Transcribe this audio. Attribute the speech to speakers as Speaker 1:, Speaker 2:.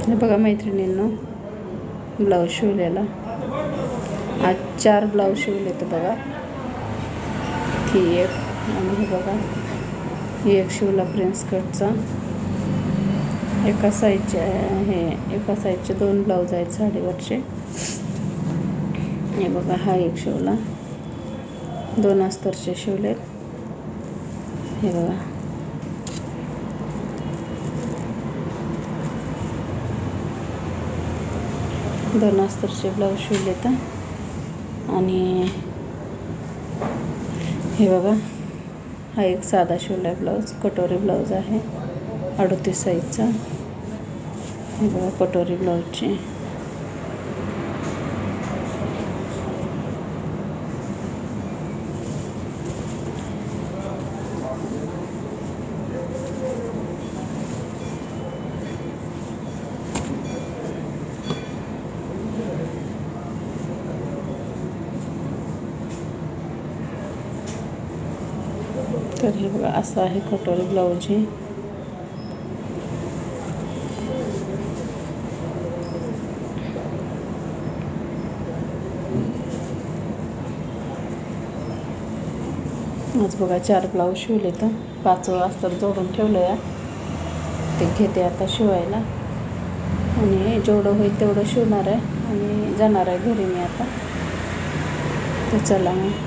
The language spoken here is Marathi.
Speaker 1: हे बघा मैत्रिणींनो, ब्लाऊज शिवलेला. आज 4 ब्लाऊज शिवले तर बघा. ही एक आणि हे बघा ही एक शिवला प्रिन्स कटचा. एका साईजचे हे एका साईजचे 2 ब्लाऊज आहेत साडीवरचे. हे बघा हा एक शिवला. 2 अस्तरचे शिवलेत. हे बघा दोन अस्तरचे ब्लाऊज शिवलेत. आणि हे बघा हा एक साधा शिवला ब्लाऊज. कटोरी ब्लाऊज आहे 38 साईजचा. हे बघा कटोरी ब्लाऊजचे. तर हे बघा असं आहे कटोरी ब्लाऊज. हे आज बघा 4 ब्लाऊज शिवले तर 5वं अस्तर जोडून ठेवलं आहे. ते घेते आता शिवायला आणि जेवढं होईल तेवढं शिवणार आहे आणि जाणार आहे घरी मी आता. तर चला मग.